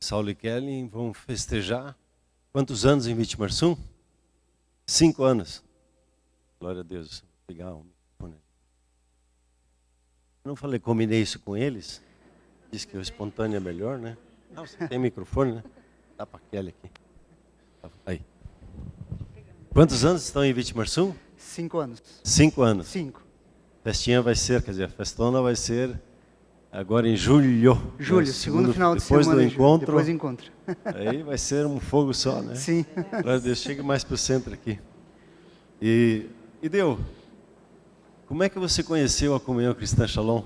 Saulo e Kelly vão festejar quantos anos em Vitimarsum? 5 anos. Glória a Deus. Legal. Não falei, combinei isso com eles. Diz que o espontâneo é melhor, né? Não, você tem microfone, né? Dá para Kelly aqui. Aí. Quantos anos estão em Vitimarsum? 5 anos. 5 anos. 5. Festinha vai ser, quer dizer, a festona vai ser agora em julho. Julho, segundo final de semana. Depois do encontro. Depois do encontro. Aí vai ser um fogo só, né? Sim. Glória a Deus, chega mais para o centro aqui. E deu. Como é que você conheceu a Comunhão Cristã Shalom?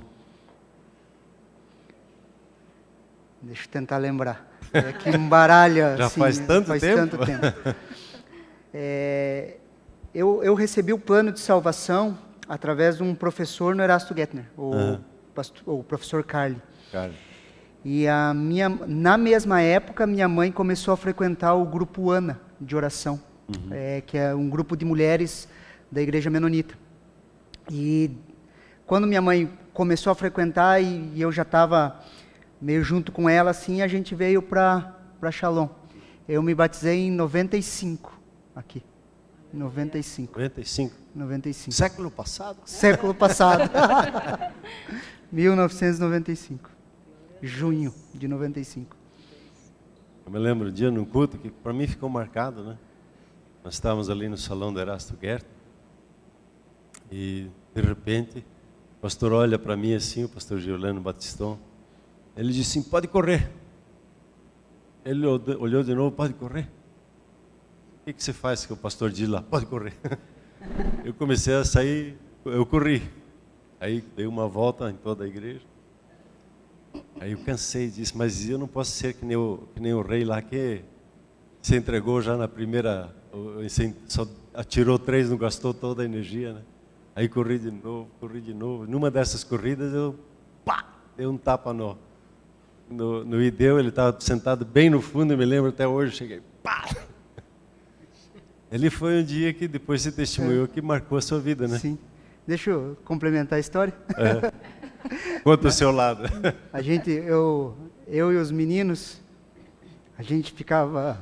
Deixa eu tentar lembrar. É que embaralha. Já assim, faz tanto tempo? Eu recebi o plano de salvação através de um professor no Erasto Gettner, o professor Carly. E na mesma época, minha mãe começou a frequentar o grupo ANA, de oração, que é um grupo de mulheres da igreja menonita. E quando minha mãe começou a frequentar e eu já estava meio junto com ela, assim, a gente veio para Shalom. Eu me batizei em 95, aqui. 95. 95. Século passado? Século passado. 1995. Junho de 95. Eu me lembro um dia num culto que para mim ficou marcado, né? Nós estávamos ali no salão do Erasto Gettner e de repente o pastor olha para mim assim, o pastor Giuliano Batistão, ele disse assim, pode correr. Ele olhou de novo, pode correr. O que você faz que o pastor diz lá? Pode correr. Eu comecei a sair, eu corri. Aí dei uma volta em toda a igreja. Aí eu cansei e disse, mas eu não posso ser que nem o rei lá que se entregou já na primeira, só atirou 3, não gastou toda a energia, né? Aí corri de novo. Numa dessas corridas eu dei um tapa no Ideu, ele estava sentado bem no fundo, eu me lembro até hoje, cheguei, pá! Ele foi um dia que depois se testemunhou que marcou a sua vida, né? Sim. Deixa eu complementar a história. Conta o seu lado. Eu e os meninos, a gente ficava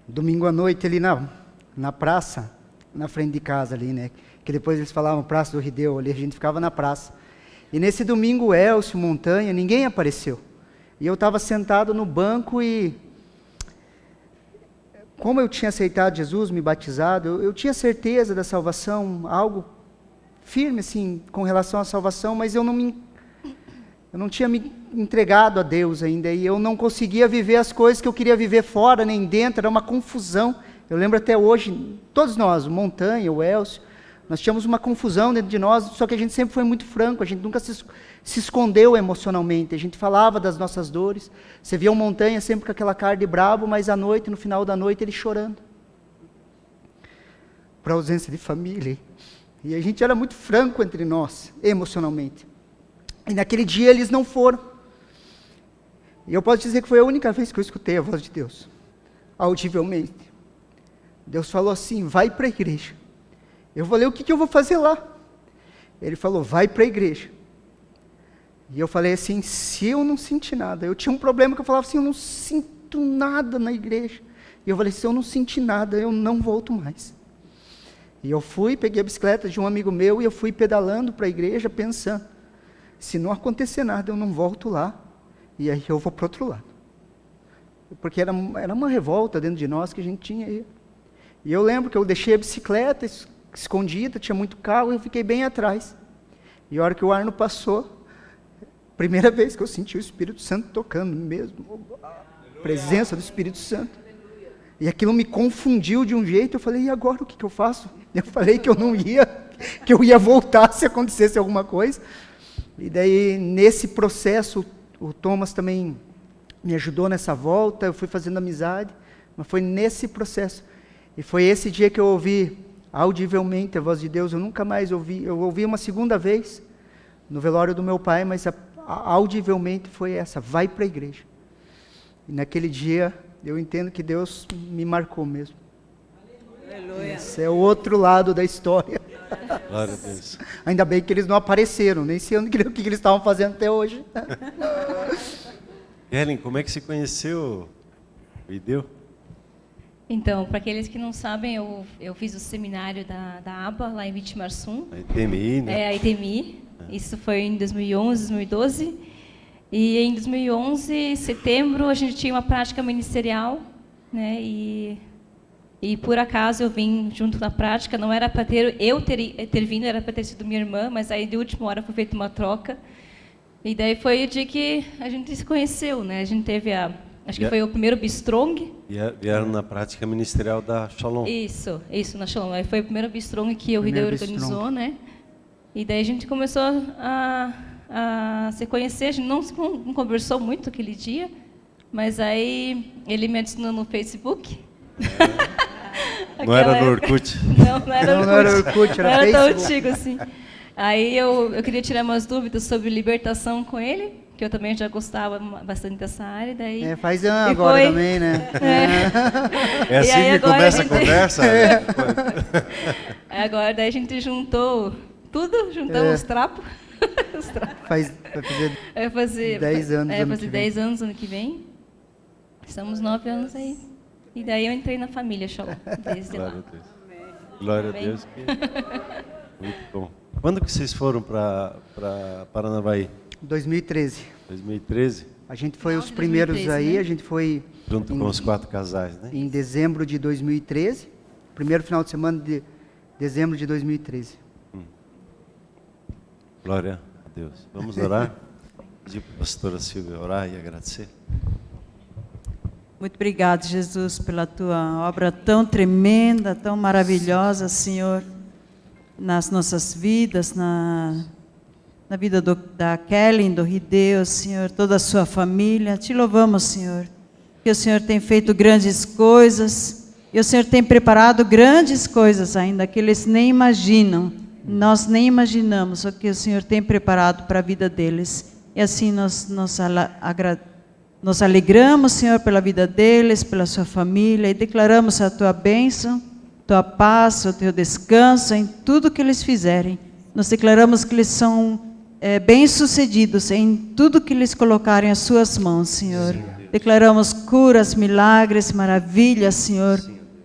domingo à noite ali na praça, na frente de casa ali, né? Que depois eles falavam Praça do Rideu, ali a gente ficava na praça. E nesse domingo, o Elcio, Montanha, ninguém apareceu. E eu estava sentado no banco e, como eu tinha aceitado Jesus, me batizado, eu tinha certeza da salvação, algo firme, assim, com relação à salvação, mas eu não tinha me entregado a Deus ainda, e eu não conseguia viver as coisas que eu queria viver fora, nem dentro, era uma confusão. Eu lembro até hoje, todos nós, o Montanha, o Elcio, nós tínhamos uma confusão dentro de nós, só que a gente sempre foi muito franco, a gente nunca se escondeu emocionalmente, a gente falava das nossas dores. Você via o Montanha sempre com aquela cara de brabo, mas à noite, no final da noite, ele chorando. Por ausência de família. E a gente era muito franco entre nós, emocionalmente. E naquele dia eles não foram. E eu posso dizer que foi a única vez que eu escutei a voz de Deus, audivelmente. Deus falou assim, vai para a igreja. Eu falei, o que eu vou fazer lá? Ele falou, vai para a igreja. E eu falei assim, se eu não sentir nada, eu tinha um problema que eu falava assim, eu não sinto nada na igreja. E eu falei, se eu não sentir nada, eu não volto mais. E eu fui, peguei a bicicleta de um amigo meu e eu fui pedalando para a igreja pensando, se não acontecer nada, eu não volto lá. E aí eu vou para o outro lado. Porque era uma revolta dentro de nós que a gente tinha aí. E eu lembro que eu deixei a bicicleta escondida, tinha muito carro, e eu fiquei bem atrás. E a hora que o Arno passou, primeira vez que eu senti o Espírito Santo tocando mesmo, a presença do Espírito Santo. E aquilo me confundiu de um jeito, eu falei, e agora o que eu faço? Eu falei que eu não ia, que eu ia voltar se acontecesse alguma coisa. E daí, nesse processo, o Thomas também me ajudou nessa volta, eu fui fazendo amizade, mas foi nesse processo. E foi esse dia que eu ouvi audivelmente a voz de Deus, eu nunca mais ouvi, eu ouvi uma segunda vez, no velório do meu pai, mas audivelmente foi essa, vai para a igreja. E naquele dia, eu entendo que Deus me marcou mesmo. Aleluia. Esse é o outro lado da história. Glória a Deus. Ainda bem que eles não apareceram, nem sei o que eles estavam fazendo até hoje. Ellen, como é que você conheceu o Ideu? Então, para aqueles que não sabem, eu fiz o seminário da ABA, lá em Vitimarsum. A ITMI, né? A ITMI. Isso foi em 2011, 2012. E em 2011, setembro, a gente tinha uma prática ministerial, né? E por acaso eu vim junto na prática. Não era para ter vindo, era para ter sido minha irmã, mas aí de última hora foi feita uma troca. E daí foi o dia que a gente se conheceu, né? A gente teve acho que foi o primeiro Bistrong. Vieram na prática ministerial da Shalom. Isso, na Shalom. Aí foi o primeiro Bistrong que o Hideu organizou, né? E daí a gente começou a se conhecer. A gente não conversou muito aquele dia, mas aí ele me adicionou no Facebook. Não era no Orkut? Não era Orkut, era não era Facebook. tão antigo assim. Aí eu queria tirar umas dúvidas sobre libertação com ele, que eu também já gostava bastante dessa área. Daí faz ano agora também, né? É assim que começa a conversa? Né? Agora daí a gente juntou tudo, juntamos os trapos. Vai fazer 10 anos vai fazer 10 anos ano que vem. Estamos 9 anos aí. E daí eu entrei na família Shalom, desde lá. Glória a Deus. Muito bom. Quando que vocês foram para Paranavaí? 2013. 2013? A gente foi os primeiros 2013, aí, né? A gente foi... Junto com os 4 casais, né? Em dezembro de 2013, primeiro final de semana de dezembro de 2013. Glória a Deus. Vamos orar? Pedir para a pastora Silvia orar e agradecer. Muito obrigado, Jesus, pela tua obra tão tremenda, tão maravilhosa, Senhor, nas nossas vidas, na vida da Kellen, do Hideu, Senhor, toda a sua família. Te louvamos, Senhor, que o Senhor tem feito grandes coisas e o Senhor tem preparado grandes coisas ainda que eles nem imaginam. Nós nem imaginamos o que o Senhor tem preparado para a vida deles. E assim nos alegramos, Senhor, pela vida deles, pela sua família, e declaramos a tua bênção, tua paz, o teu descanso em tudo que eles fizerem. Nós declaramos que eles são bem-sucedidos em tudo que eles colocarem as suas mãos, Senhor. Declaramos curas, milagres, maravilhas, Senhor,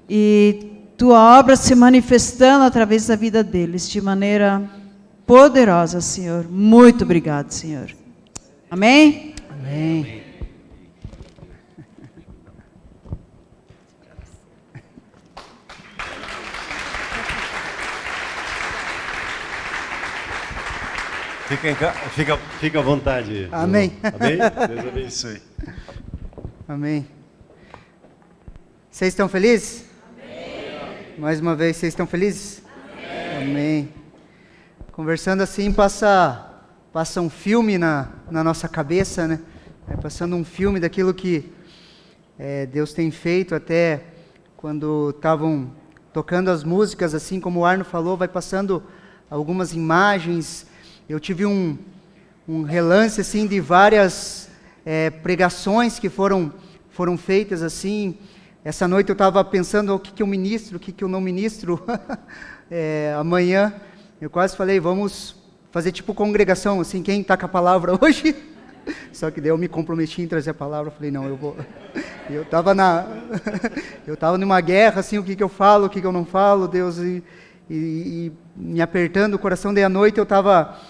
e tua obra se manifestando através da vida deles de maneira poderosa, Senhor. Muito obrigado, Senhor. Amém? Amém. Fica à vontade. Amém. Amém? Deus abençoe. Amém. Vocês estão felizes? Amém. Mais uma vez, vocês estão felizes? Amém. Amém. Conversando assim, passa um filme na nossa cabeça, né? Passando um filme daquilo que Deus tem feito, até quando estavam tocando as músicas, assim como o Arno falou, vai passando algumas imagens. Eu tive um relance assim de várias pregações que foram feitas assim. Essa noite eu estava pensando o que eu ministro, o que eu não ministro. Amanhã eu quase falei, vamos fazer tipo congregação, assim, quem está com a palavra hoje? Só que daí eu me comprometi em trazer a palavra, eu falei, não, eu vou. Eu estava numa guerra, assim, o que eu falo, o que eu não falo, Deus, e me apertando o coração. Daí à noite eu estava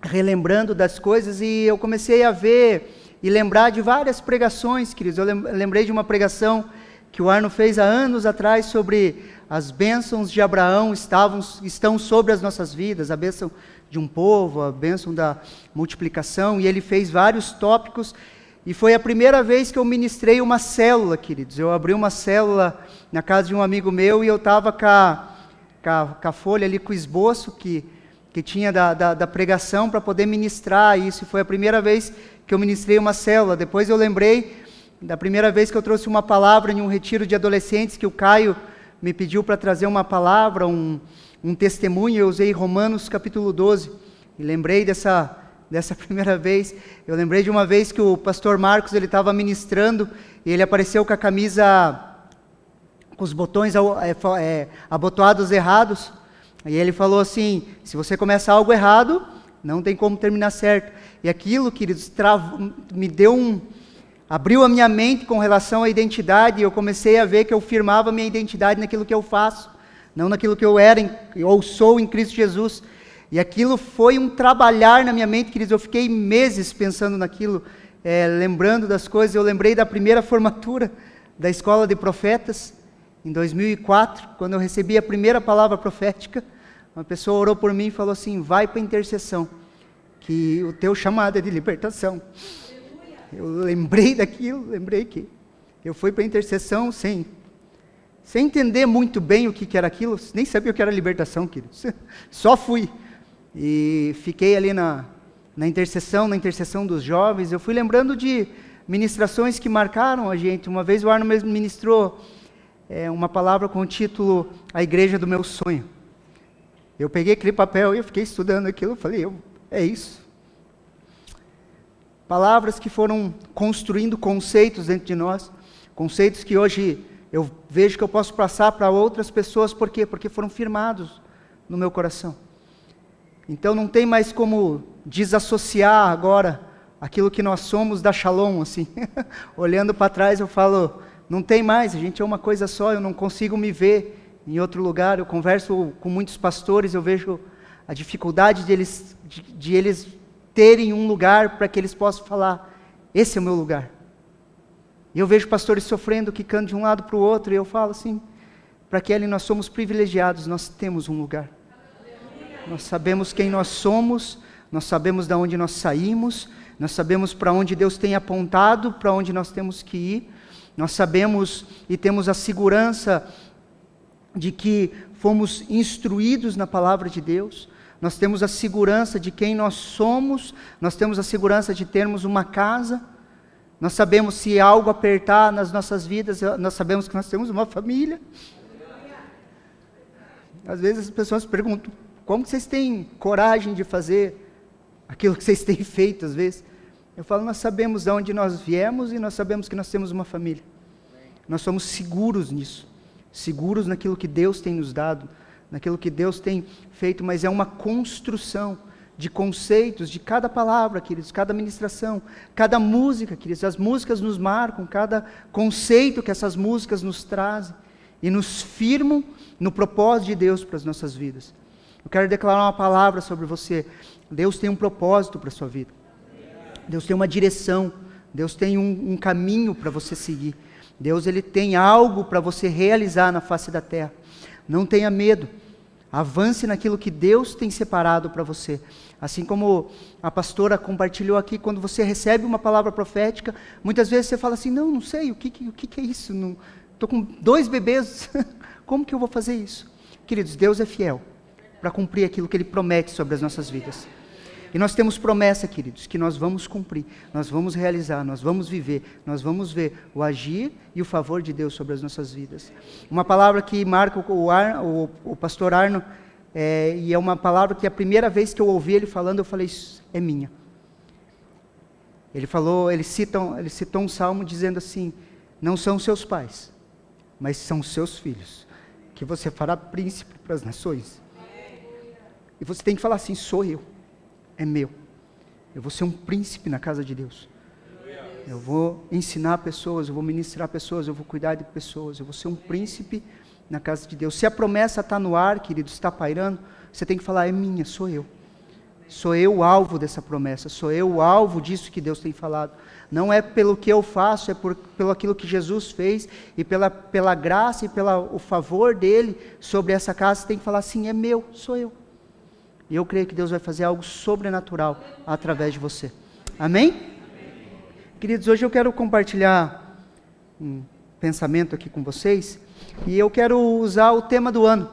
relembrando das coisas e eu comecei a ver e lembrar de várias pregações, queridos. Eu lembrei de uma pregação que o Arno fez há anos atrás sobre as bênçãos de Abraão estão sobre as nossas vidas, a bênção de um povo, a bênção da multiplicação, e ele fez vários tópicos, e foi a primeira vez que eu ministrei uma célula, queridos. Eu abri uma célula na casa de um amigo meu e eu estava com a folha ali, com o esboço que tinha da pregação para poder ministrar isso, e foi a primeira vez que eu ministrei uma célula. Depois eu lembrei da primeira vez que eu trouxe uma palavra em um retiro de adolescentes, que o Caio me pediu para trazer uma palavra, um testemunho. Eu usei Romanos capítulo 12, e lembrei dessa primeira vez. Eu lembrei de uma vez que o pastor Marcos, ele estava ministrando, e ele apareceu com a camisa, com os botões abotoados errados, e ele falou assim, se você começa algo errado, não tem como terminar certo. E aquilo, queridos, abriu a minha mente com relação à identidade, e eu comecei a ver que eu firmava minha identidade naquilo que eu faço, não naquilo que eu era ou sou em Cristo Jesus. E aquilo foi um trabalhar na minha mente, queridos. Eu fiquei meses pensando naquilo, lembrando das coisas. Eu lembrei da primeira formatura da Escola de Profetas, em 2004, quando eu recebi a primeira palavra profética. Uma pessoa orou por mim e falou assim: vai para a intercessão, que o teu chamado é de libertação. Eu lembrei daquilo, lembrei que eu fui para a intercessão sem entender muito bem o que era aquilo, nem sabia o que era libertação, queridos. Só fui. E fiquei ali na intercessão dos jovens. Eu fui lembrando de ministrações que marcaram a gente. Uma vez o Arno mesmo ministrou uma palavra com o título A Igreja do Meu Sonho. Eu peguei aquele papel e eu fiquei estudando aquilo, eu falei, é isso. Palavras que foram construindo conceitos dentro de nós, conceitos que hoje eu vejo que eu posso passar para outras pessoas. Por quê? Porque foram firmados no meu coração. Então não tem mais como desassociar agora aquilo que nós somos da Shalom, assim. Olhando para trás eu falo, não tem mais, a gente é uma coisa só, eu não consigo me ver em outro lugar. Eu converso com muitos pastores, eu vejo a dificuldade de eles terem um lugar para que eles possam falar, esse é o meu lugar. E eu vejo pastores sofrendo, quicando de um lado para o outro, e eu falo assim, para Kelly, nós somos privilegiados, nós temos um lugar. Nós sabemos quem nós somos, nós sabemos de onde nós saímos, nós sabemos para onde Deus tem apontado, para onde nós temos que ir, nós sabemos e temos a segurança de que fomos instruídos na palavra de Deus, nós temos a segurança de quem nós somos, nós temos a segurança de termos uma casa, nós sabemos se algo apertar nas nossas vidas, nós sabemos que nós temos uma família. Às vezes as pessoas perguntam, como que vocês têm coragem de fazer aquilo que vocês têm feito às vezes? Eu falo, nós sabemos de onde nós viemos e nós sabemos que nós temos uma família. Nós somos seguros nisso, seguros naquilo que Deus tem nos dado, naquilo que Deus tem feito, mas é uma construção de conceitos, de cada palavra, queridos, cada ministração, cada música, queridos. As músicas nos marcam, cada conceito que essas músicas nos trazem e nos firmam no propósito de Deus para as nossas vidas. Eu quero declarar uma palavra sobre você. Deus tem um propósito para a sua vida. Deus tem uma direção. Deus tem um caminho para você seguir. Deus, Ele tem algo para você realizar na face da terra. Não tenha medo. Avance naquilo que Deus tem separado para você. Assim como a pastora compartilhou aqui, quando você recebe uma palavra profética, muitas vezes você fala assim, não sei, o que é isso? Estou com 2 bebês, como que eu vou fazer isso? Queridos, Deus é fiel para cumprir aquilo que Ele promete sobre as nossas vidas. E nós temos promessa, queridos, que nós vamos cumprir, nós vamos realizar, nós vamos viver, nós vamos ver o agir e o favor de Deus sobre as nossas vidas. Uma palavra que marca o pastor Arno, e é uma palavra que a primeira vez que eu ouvi ele falando, eu falei, isso é minha. Ele citou um salmo dizendo assim, não são seus pais, mas são seus filhos, que você fará príncipe para as nações. E você tem que falar assim, sou eu. É meu. Eu vou ser um príncipe na casa de Deus. Eu vou ensinar pessoas, eu vou ministrar pessoas, eu vou cuidar de pessoas. Eu vou ser um príncipe na casa de Deus. Se a promessa está no ar, querido, está pairando, você tem que falar, é minha, sou eu. Sou eu o alvo dessa promessa, sou eu o alvo disso que Deus tem falado. Não é pelo que eu faço, é pelo aquilo que Jesus fez, e pela graça e pelo favor dEle sobre essa casa, você tem que falar assim, é meu, sou eu. E eu creio que Deus vai fazer algo sobrenatural através de você. Amém? Amém? Queridos, hoje eu quero compartilhar um pensamento aqui com vocês. E eu quero usar o tema do ano.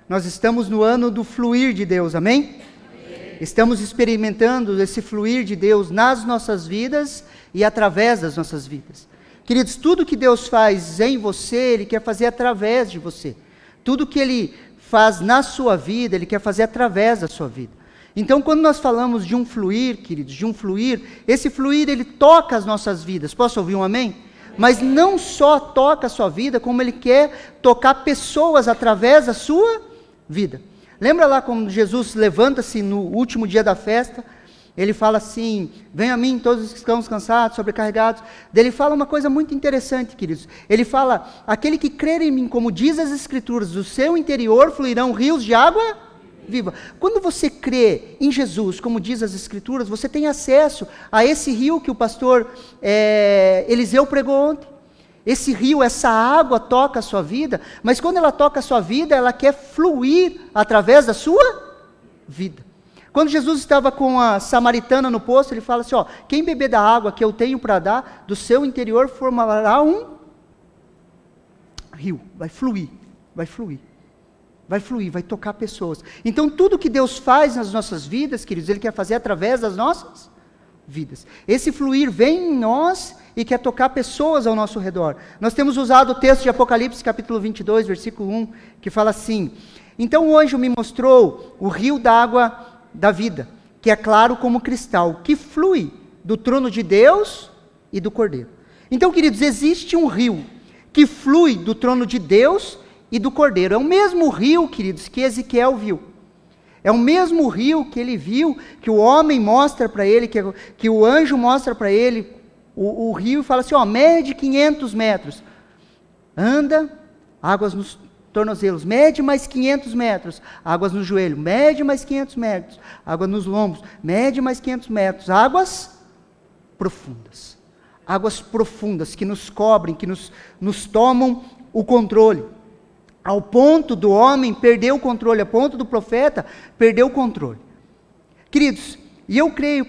Nós estamos no ano do fluir de Deus, amém? Amém. Estamos experimentando esse fluir de Deus nas nossas vidas e através das nossas vidas. Queridos, tudo que Deus faz em você, Ele quer fazer através de você. Tudo que Ele faz na sua vida, Ele quer fazer através da sua vida. Então, quando nós falamos de um fluir, queridos, de um fluir, esse fluir, ele toca as nossas vidas. Posso ouvir um amém? Mas não só toca a sua vida, como Ele quer tocar pessoas através da sua vida. Lembra lá quando Jesus levanta-se no último dia da festa, ele fala assim, venham a mim todos os que estão cansados, sobrecarregados. Ele fala uma coisa muito interessante, queridos. Ele fala, aquele que crer em mim, como diz as Escrituras, do seu interior fluirão rios de água viva. Quando você crê em Jesus, como diz as Escrituras, você tem acesso a esse rio que o pastor Eliseu pregou ontem. Esse rio, essa água toca a sua vida, mas quando ela toca a sua vida, ela quer fluir através da sua vida. Quando Jesus estava com a samaritana no poço, ele fala assim, quem beber da água que eu tenho para dar, do seu interior formará um rio, vai fluir, vai tocar pessoas. Então tudo que Deus faz nas nossas vidas, queridos, Ele quer fazer através das nossas vidas. Esse fluir vem em nós e quer tocar pessoas ao nosso redor. Nós temos usado o texto de Apocalipse, capítulo 22, versículo 1, que fala assim, então o anjo me mostrou o rio da água da vida, que é claro como cristal, que flui do trono de Deus e do Cordeiro. Então, queridos, existe um rio que flui do trono de Deus e do Cordeiro. É o mesmo rio, queridos, que Ezequiel viu. É o mesmo rio que ele viu, que o homem mostra para ele, que o anjo mostra para ele, o rio, e fala assim, mede 500 metros. Anda, águas nos tornozelos, mede mais 500 metros, águas no joelho, mede mais 500 metros, água nos lombos, mede mais 500 metros, águas profundas que nos cobrem, que nos tomam o controle, ao ponto do homem perder o controle, ao ponto do profeta perder o controle. Queridos, e eu creio,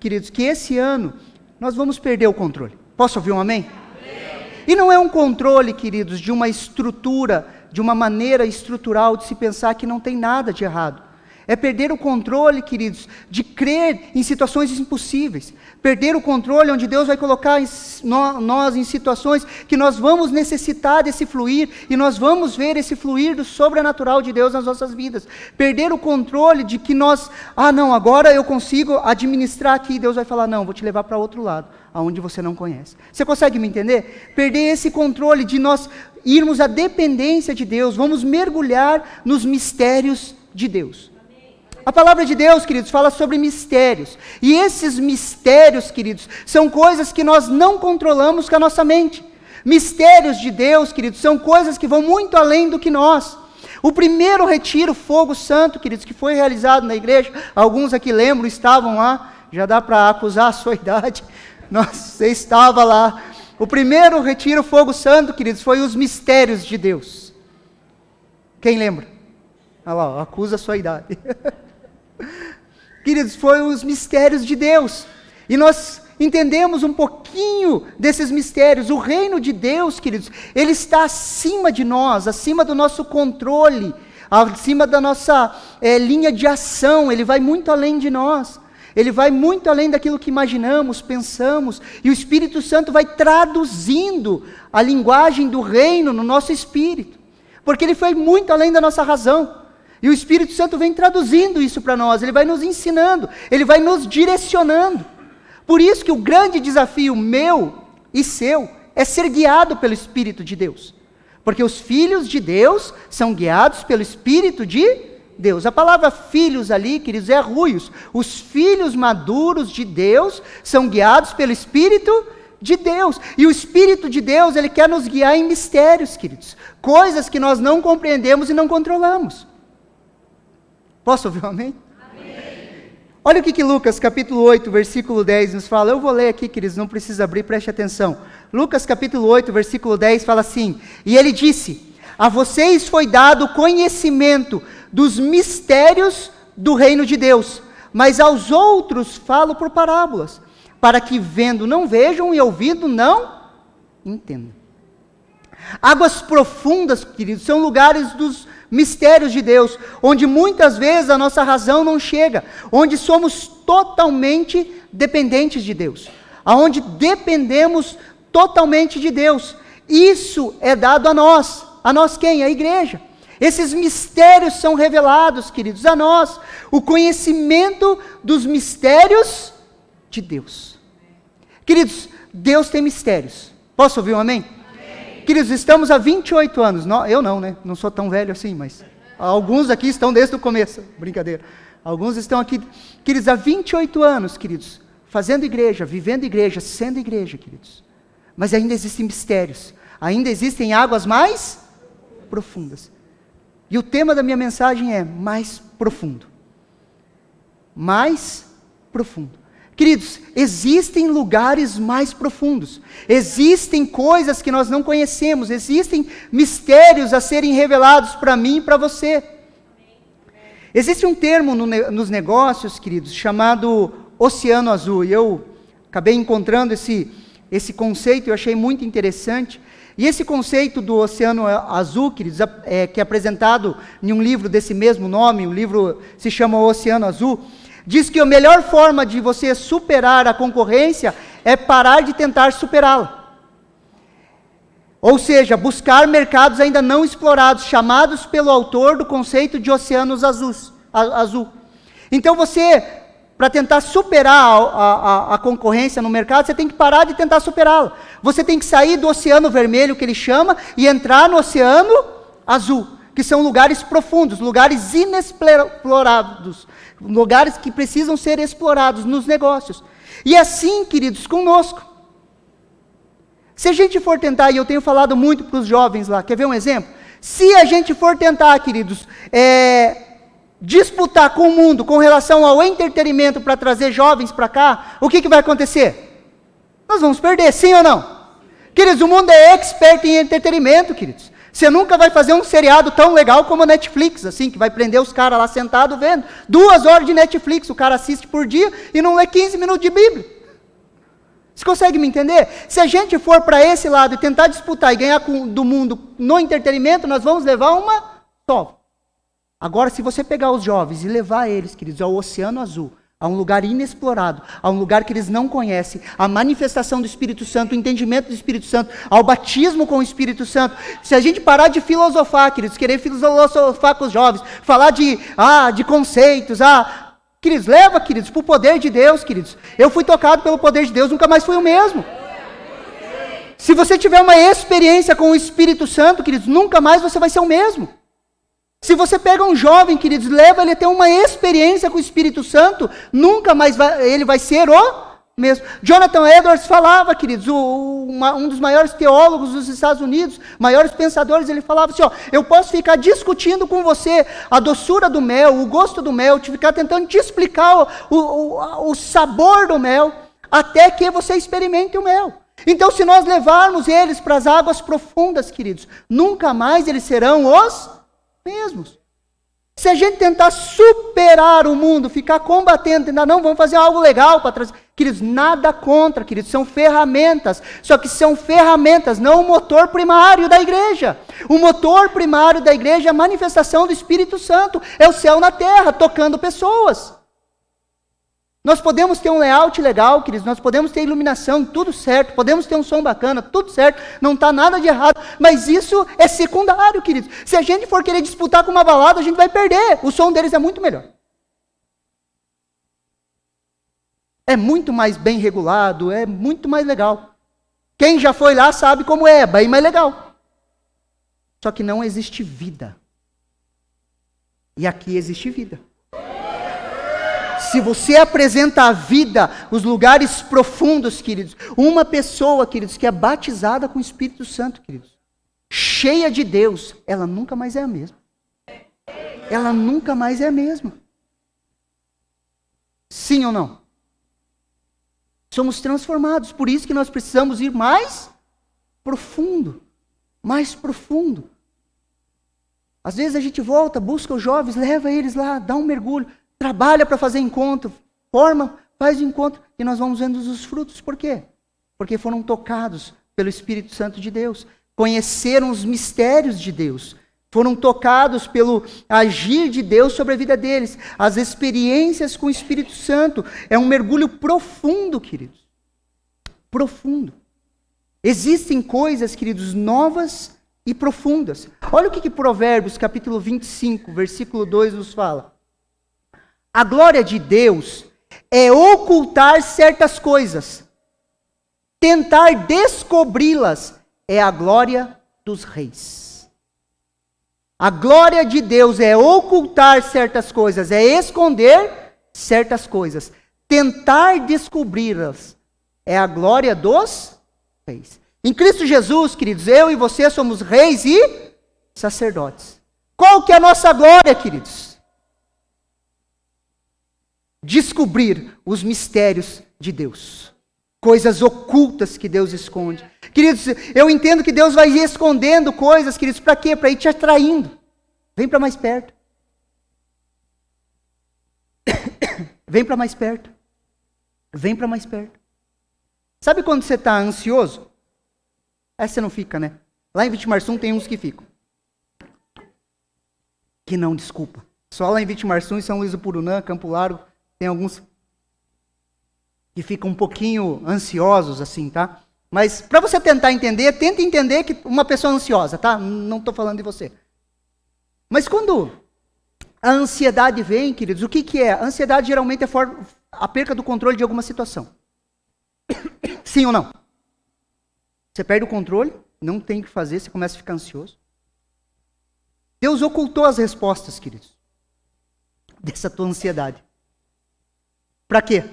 queridos, que esse ano nós vamos perder o controle. Posso ouvir um amém? Amém. E não é um controle, queridos, de uma estrutura, de uma maneira estrutural de se pensar que não tem nada de errado. É perder o controle, queridos, de crer em situações impossíveis. Perder o controle onde Deus vai colocar nós em situações que nós vamos necessitar desse fluir, e nós vamos ver esse fluir do sobrenatural de Deus nas nossas vidas. Perder o controle de que nós, agora eu consigo administrar aqui, Deus vai falar, não, vou te levar para outro lado, aonde você não conhece. Você consegue me entender? Perder esse controle de nós irmos à dependência de Deus, vamos mergulhar nos mistérios de Deus. A palavra de Deus, queridos, fala sobre mistérios, e esses mistérios, queridos, são coisas que nós não controlamos com a nossa mente. Mistérios de Deus, queridos, são coisas que vão muito além do que nós. O primeiro retiro Fogo Santo, queridos, que foi realizado na igreja, alguns aqui lembram, estavam lá, já dá para acusar a sua idade, você estava lá. O primeiro retiro Fogo Santo, queridos, foi os mistérios de Deus. Quem lembra? Olha lá, acusa a sua idade. Queridos, foi os mistérios de Deus, e nós entendemos um pouquinho desses mistérios. O reino de Deus, queridos, ele está acima de nós, acima do nosso controle, acima da nossa linha de ação. Ele vai muito além de nós, ele vai muito além daquilo que imaginamos, pensamos, e o Espírito Santo vai traduzindo a linguagem do reino no nosso espírito, porque ele foi muito além da nossa razão. E o Espírito Santo vem traduzindo isso para nós, ele vai nos ensinando, ele vai nos direcionando. Por isso que o grande desafio meu e seu é ser guiado pelo Espírito de Deus. Porque os filhos de Deus são guiados pelo Espírito de Deus. A palavra filhos ali, queridos, é ruios. Os filhos maduros de Deus são guiados pelo Espírito de Deus. E o Espírito de Deus, ele quer nos guiar em mistérios, queridos. Coisas que nós não compreendemos e não controlamos. Posso ouvir um amém? Amém. Olha o que Lucas capítulo 8, versículo 10 nos fala. Eu vou ler aqui, queridos, não precisa abrir, preste atenção. Lucas capítulo 8, versículo 10 fala assim: e ele disse, a vocês foi dado conhecimento dos mistérios do reino de Deus, mas aos outros falo por parábolas, para que vendo não vejam e ouvindo não entendam. Águas profundas, queridos, são lugares dos mistérios de Deus, onde muitas vezes a nossa razão não chega, onde somos totalmente dependentes de Deus, aonde dependemos totalmente de Deus. Isso é dado a nós quem? A igreja. Esses mistérios são revelados, queridos, a nós, o conhecimento dos mistérios de Deus. Queridos, Deus tem mistérios. Posso ouvir um amém? Queridos, estamos há 28 anos, eu não, né? Não sou tão velho assim, mas alguns aqui estão desde o começo, brincadeira. Alguns estão aqui, queridos, há 28 anos, queridos, fazendo igreja, vivendo igreja, sendo igreja, queridos. Mas ainda existem mistérios, ainda existem águas mais profundas. E o tema da minha mensagem é mais profundo. Mais profundo. Queridos, existem lugares mais profundos, existem coisas que nós não conhecemos, existem mistérios a serem revelados para mim e para você. Existe um termo nos negócios, queridos, chamado Oceano Azul, e eu acabei encontrando esse conceito, eu achei muito interessante. E esse conceito do Oceano Azul, queridos, que é apresentado em um livro desse mesmo nome, o livro se chama Oceano Azul, diz que a melhor forma de você superar a concorrência é parar de tentar superá-la. Ou seja, buscar mercados ainda não explorados, chamados pelo autor do conceito de oceanos azul. Então você, para tentar superar a concorrência no mercado, você tem que parar de tentar superá-la. Você tem que sair do oceano vermelho, que ele chama, e entrar no oceano azul, que são lugares profundos, lugares inexplorados, lugares que precisam ser explorados nos negócios. E assim, queridos, conosco. Se a gente for tentar, e eu tenho falado muito para os jovens lá, quer ver um exemplo? Se a gente for tentar, queridos, disputar com o mundo com relação ao entretenimento para trazer jovens para cá, o que vai acontecer? Nós vamos perder, sim ou não? Queridos, o mundo é expert em entretenimento, queridos. Você nunca vai fazer um seriado tão legal como a Netflix, assim, que vai prender os caras lá sentados vendo. 2 horas de Netflix, o cara assiste por dia e não lê 15 minutos de Bíblia. Você consegue me entender? Se a gente for para esse lado e tentar disputar e ganhar do mundo no entretenimento, nós vamos levar uma só. Agora, se você pegar os jovens e levar eles, queridos, ao Oceano Azul, a um lugar inexplorado, a um lugar que eles não conhecem, a manifestação do Espírito Santo, o entendimento do Espírito Santo, ao batismo com o Espírito Santo, se a gente parar de filosofar, queridos, querer filosofar com os jovens, falar de conceitos, queridos, leva, queridos, para o poder de Deus, queridos. Eu fui tocado pelo poder de Deus, nunca mais fui o mesmo. Se você tiver uma experiência com o Espírito Santo, queridos, nunca mais você vai ser o mesmo. Se você pega um jovem, queridos, leva ele a ter uma experiência com o Espírito Santo, nunca mais ele vai ser o mesmo. Jonathan Edwards falava, queridos, um dos maiores teólogos dos Estados Unidos, maiores pensadores, ele falava assim, eu posso ficar discutindo com você a doçura do mel, o gosto do mel, te ficar tentando te explicar o sabor do mel, até que você experimente o mel. Então, se nós levarmos eles para as águas profundas, queridos, nunca mais eles serão os mesmos. Se a gente tentar superar o mundo, ficar combatendo, tentar, não, vamos fazer algo legal para trazer. Queridos, nada contra, queridos, são ferramentas. Só que são ferramentas, não o motor primário da igreja. O motor primário da igreja é a manifestação do Espírito Santo. É o céu na terra, tocando pessoas. Nós podemos ter um layout legal, queridos, nós podemos ter iluminação, tudo certo, podemos ter um som bacana, tudo certo, não está nada de errado, mas isso é secundário, queridos. Se a gente for querer disputar com uma balada, a gente vai perder, o som deles é muito melhor. É muito mais bem regulado, é muito mais legal. Quem já foi lá sabe como é bem mais legal. Só que não existe vida. E aqui existe vida. Se você apresenta a vida, os lugares profundos, queridos, uma pessoa, queridos, que é batizada com o Espírito Santo, queridos, cheia de Deus, ela nunca mais é a mesma. Ela nunca mais é a mesma. Sim ou não? Somos transformados, por isso que nós precisamos ir mais profundo. Mais profundo. Às vezes a gente volta, busca os jovens, leva eles lá, dá um mergulho. Trabalha para fazer encontro, faz encontro, e nós vamos vendo os frutos. Por quê? Porque foram tocados pelo Espírito Santo de Deus, conheceram os mistérios de Deus, foram tocados pelo agir de Deus sobre a vida deles. As experiências com o Espírito Santo é um mergulho profundo, queridos. Profundo. Existem coisas, queridos, novas e profundas. Olha o que Provérbios, capítulo 25, versículo 2 nos fala. A glória de Deus é ocultar certas coisas. Tentar descobri-las é a glória dos reis. A glória de Deus é ocultar certas coisas, é esconder certas coisas. Tentar descobri-las é a glória dos reis. Em Cristo Jesus, queridos, eu e você somos reis e sacerdotes. Qual que é a nossa glória, queridos? Descobrir os mistérios de Deus. Coisas ocultas que Deus esconde. Queridos, eu entendo que Deus vai escondendo coisas, queridos, para quê? Para ir te atraindo. Vem para mais perto. Vem para mais perto. Vem para mais perto. Sabe quando você está ansioso? Essa você não fica, né? Lá em Vitimarsum tem uns que ficam. Que não, desculpa. Só lá em Vitimarsum e São Luís do Purunã, Campo Largo, tem alguns que ficam um pouquinho ansiosos assim, tá? Mas para você tentar entender, tenta entender que uma pessoa ansiosa, tá? Não estou falando de você. Mas quando a ansiedade vem, queridos, o que é? A ansiedade geralmente é a perca do controle de alguma situação. Sim ou não? Você perde o controle, não tem o que fazer, você começa a ficar ansioso. Deus ocultou as respostas, queridos, dessa tua ansiedade. Para quê?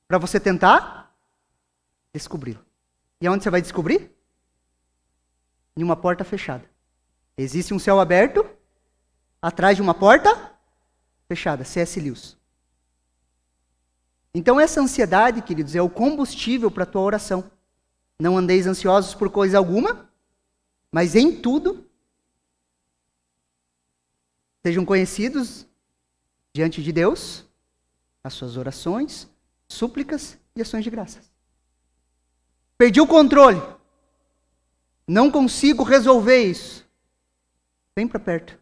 Para você tentar descobri-lo. E aonde você vai descobrir? Em uma porta fechada. Existe um céu aberto atrás de uma porta fechada. C.S. Lewis. Então essa ansiedade, queridos, é o combustível para a tua oração. Não andeis ansiosos por coisa alguma, mas em tudo sejam conhecidos diante de Deus as suas orações, súplicas e ações de graças. Perdi o controle. Não consigo resolver isso. Vem para perto.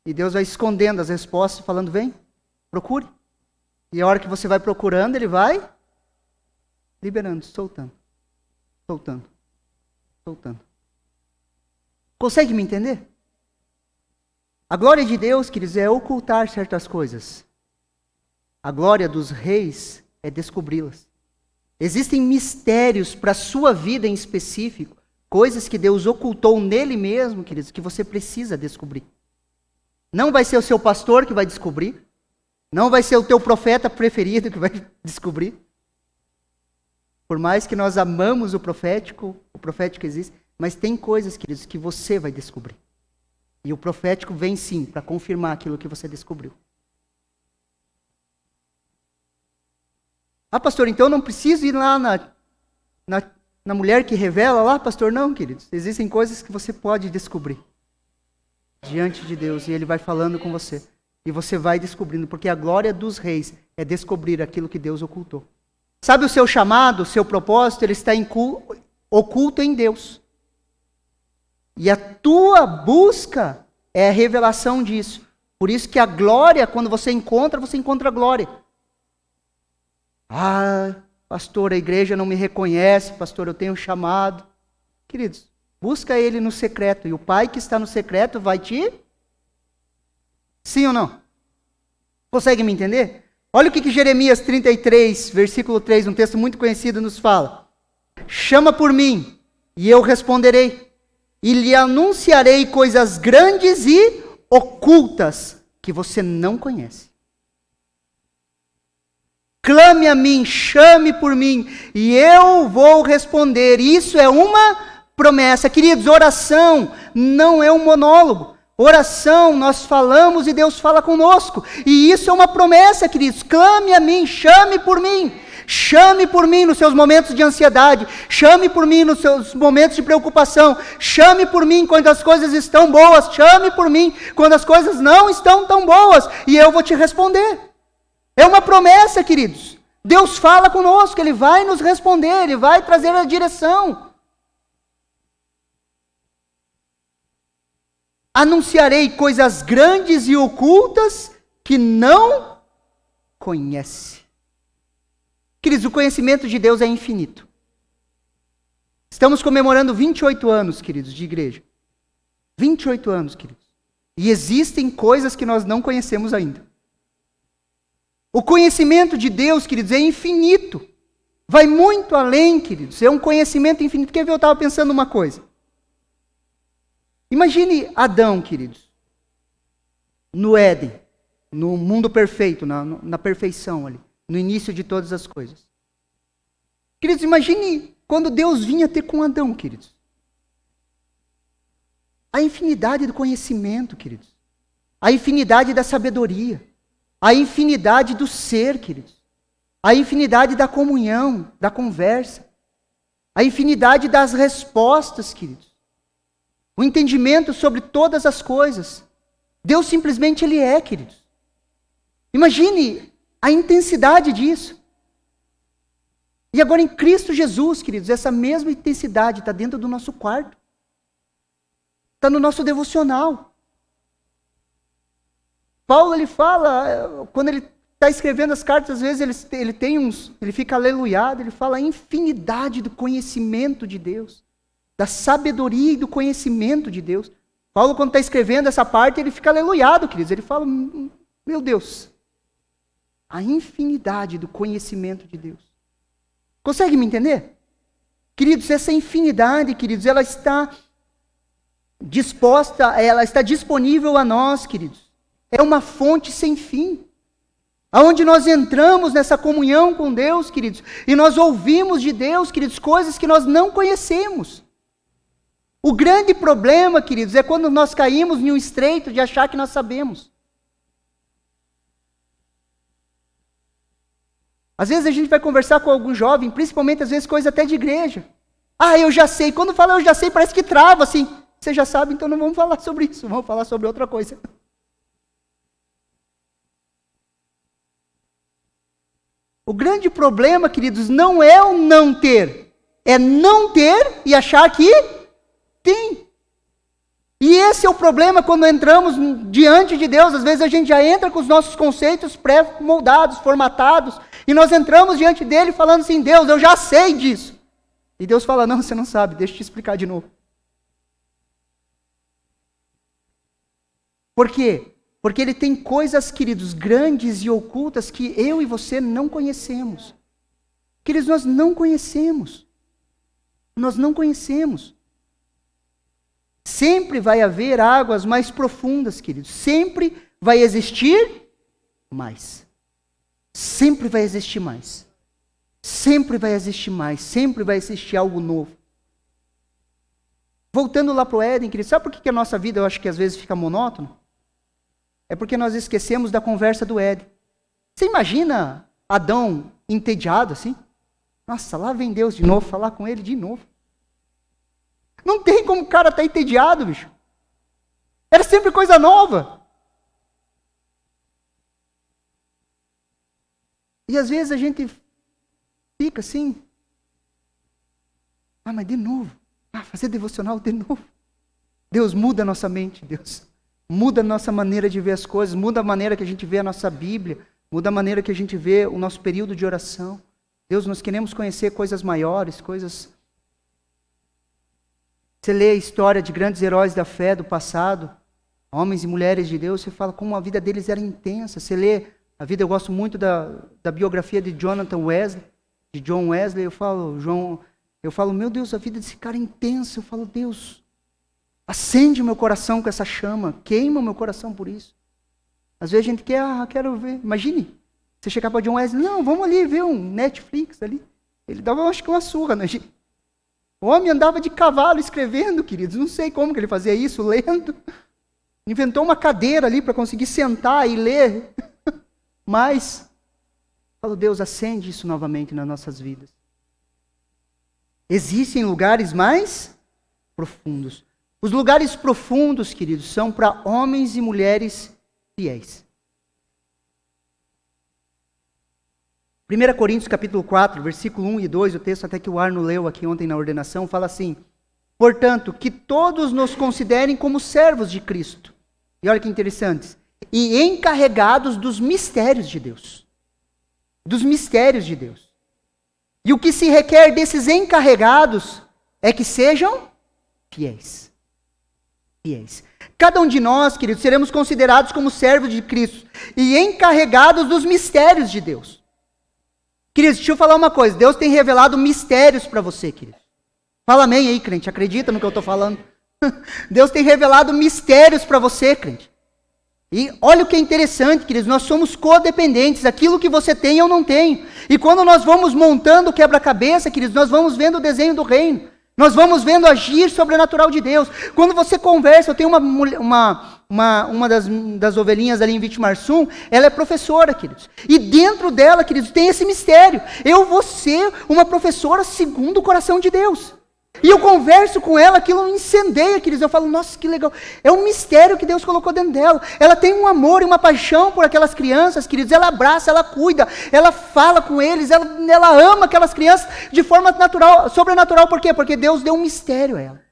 E Deus vai escondendo as respostas, falando, vem, procure. E a hora que você vai procurando, Ele vai liberando, soltando. Soltando. Soltando. Consegue me entender? A glória de Deus, queridos, é ocultar certas coisas. A glória dos reis é descobri-las. Existem mistérios para a sua vida em específico, coisas que Deus ocultou nele mesmo, queridos, que você precisa descobrir. Não vai ser o seu pastor que vai descobrir, não vai ser o teu profeta preferido que vai descobrir. Por mais que nós amamos o profético existe, mas tem coisas, queridos, que você vai descobrir. E o profético vem sim para confirmar aquilo que você descobriu. Ah, pastor, então eu não preciso ir lá na mulher que revela lá, pastor? Não, queridos. Existem coisas que você pode descobrir diante de Deus. E Ele vai falando com você. E você vai descobrindo. Porque a glória dos reis é descobrir aquilo que Deus ocultou. Sabe o seu chamado, o seu propósito? Ele está oculto em Deus. E a tua busca é a revelação disso. Por isso que a glória, quando você encontra a glória. Ah, pastor, a igreja não me reconhece, pastor, eu tenho um chamado. Queridos, busca Ele no secreto. E o Pai que está no secreto vai te... Sim ou não? Consegue me entender? Olha o que Jeremias 33, versículo 3, um texto muito conhecido, nos fala. Chama por mim, e eu responderei. E lhe anunciarei coisas grandes e ocultas que você não conhece. Clame a mim, chame por mim, e eu vou responder. Isso é uma promessa. Queridos, oração não é um monólogo. Oração, nós falamos e Deus fala conosco. E isso é uma promessa, queridos. Clame a mim, chame por mim. Chame por mim nos seus momentos de ansiedade. Chame por mim nos seus momentos de preocupação. Chame por mim quando as coisas estão boas. Chame por mim quando as coisas não estão tão boas. E eu vou te responder. É uma promessa, queridos. Deus fala conosco, Ele vai nos responder, Ele vai trazer a direção. Anunciarei coisas grandes e ocultas que não conhece. Queridos, o conhecimento de Deus é infinito. Estamos comemorando 28 anos, queridos, de igreja. 28 anos, queridos. E existem coisas que nós não conhecemos ainda. O conhecimento de Deus, queridos, é infinito. Vai muito além, queridos. É um conhecimento infinito. Quer ver? Eu estava pensando uma coisa. Imagine Adão, queridos, no Éden, no mundo perfeito, na perfeição ali, no início de todas as coisas. Queridos, imagine quando Deus vinha ter com Adão, queridos. A infinidade do conhecimento, queridos. A infinidade da sabedoria. A infinidade do ser, queridos. A infinidade da comunhão, da conversa. A infinidade das respostas, queridos. O entendimento sobre todas as coisas. Deus simplesmente Ele é, queridos. Imagine a intensidade disso. E agora em Cristo Jesus, queridos, essa mesma intensidade está dentro do nosso quarto. Está no nosso devocional. Paulo, ele fala, quando ele está escrevendo as cartas, às vezes ele fica aleluiado, ele fala a infinidade do conhecimento de Deus, da sabedoria e do conhecimento de Deus. Paulo, quando está escrevendo essa parte, ele fica aleluiado, queridos. Ele fala, meu Deus, a infinidade do conhecimento de Deus. Consegue me entender? Queridos, essa infinidade, queridos, ela está disposta, ela está disponível a nós, queridos. É uma fonte sem fim. Aonde nós entramos nessa comunhão com Deus, queridos, e nós ouvimos de Deus, queridos, coisas que nós não conhecemos. O grande problema, queridos, é quando nós caímos em um estreito de achar que nós sabemos. Às vezes a gente vai conversar com algum jovem, principalmente às vezes coisa até de igreja. Ah, eu já sei. Quando fala eu já sei, parece que trava assim. Você já sabe, então não vamos falar sobre isso, vamos falar sobre outra coisa. O grande problema, queridos, não é o não ter. É não ter e achar que tem. E esse é o problema quando entramos diante de Deus. Às vezes a gente já entra com os nossos conceitos pré-moldados, formatados, e nós entramos diante dele falando assim, Deus, eu já sei disso. E Deus fala, não, você não sabe, deixa eu te explicar de novo. Por quê? Porque ele tem coisas, queridos, grandes e ocultas que eu e você não conhecemos. Queridos, nós não conhecemos. Nós não conhecemos. Sempre vai haver águas mais profundas, queridos. Sempre vai existir mais. Sempre vai existir mais. Sempre vai existir mais. Sempre vai existir algo novo. Voltando lá para o Éden, queridos, sabe por que a nossa vida, eu acho que às vezes fica monótona? É porque nós esquecemos da conversa do Éden. Você imagina Adão entediado assim? Nossa, lá vem Deus de novo, falar com ele de novo. Não tem como o cara estar entediado, bicho. Era sempre coisa nova. E às vezes a gente fica assim. Ah, mas de novo. Ah, fazer devocional de novo. Deus, muda a nossa mente, Deus. Muda a nossa maneira de ver as coisas, muda a maneira que a gente vê a nossa Bíblia, muda a maneira que a gente vê o nosso período de oração. Deus, nós queremos conhecer coisas maiores, coisas... Você lê a história de grandes heróis da fé do passado, homens e mulheres de Deus, você fala como a vida deles era intensa. Você lê a vida, eu gosto muito da biografia de Jonathan Wesley, de John Wesley, eu falo, meu Deus, a vida desse cara é intensa. Eu falo, Deus, acende o meu coração com essa chama, queima o meu coração por isso. Às vezes a gente quero ver, imagine, você chegar para John Wesley, não, vamos ali ver um Netflix ali. Ele dava, acho que uma surra na gente. O homem andava de cavalo escrevendo, queridos, não sei como que ele fazia isso, lendo. Inventou uma cadeira ali para conseguir sentar e ler. Mas, falo, Deus, acende isso novamente nas nossas vidas. Existem lugares mais profundos. Os lugares profundos, queridos, são para homens e mulheres fiéis. 1 Coríntios capítulo 4, versículo 1 e 2, o texto até que o Arno leu aqui ontem na ordenação, fala assim, portanto, que todos nos considerem como servos de Cristo. E olha que interessante. E encarregados dos mistérios de Deus. Dos mistérios de Deus. E o que se requer desses encarregados é que sejam fiéis. Fiéis. Cada um de nós, queridos, seremos considerados como servos de Cristo e encarregados dos mistérios de Deus. Queridos, deixa eu falar uma coisa. Deus tem revelado mistérios para você, queridos. Fala amém aí, crente. Acredita no que eu estou falando? Deus tem revelado mistérios para você, crente. E olha o que é interessante, queridos, nós somos codependentes, aquilo que você tem eu não tenho. E quando nós vamos montando o quebra-cabeça, queridos, nós vamos vendo o desenho do reino. Nós vamos vendo agir sobrenatural de Deus. Quando você conversa, eu tenho uma das ovelhinhas ali em Vitimarsum, ela é professora, queridos. E dentro dela, queridos, tem esse mistério. Eu vou ser uma professora segundo o coração de Deus. E eu converso com ela, aquilo me incendeia, queridos. Eu falo, nossa, que legal. É um mistério que Deus colocou dentro dela. Ela tem um amor e uma paixão por aquelas crianças, queridos. Ela abraça, ela cuida, ela fala com eles, ela ama aquelas crianças de forma natural, sobrenatural. Por quê? Porque Deus deu um mistério a ela.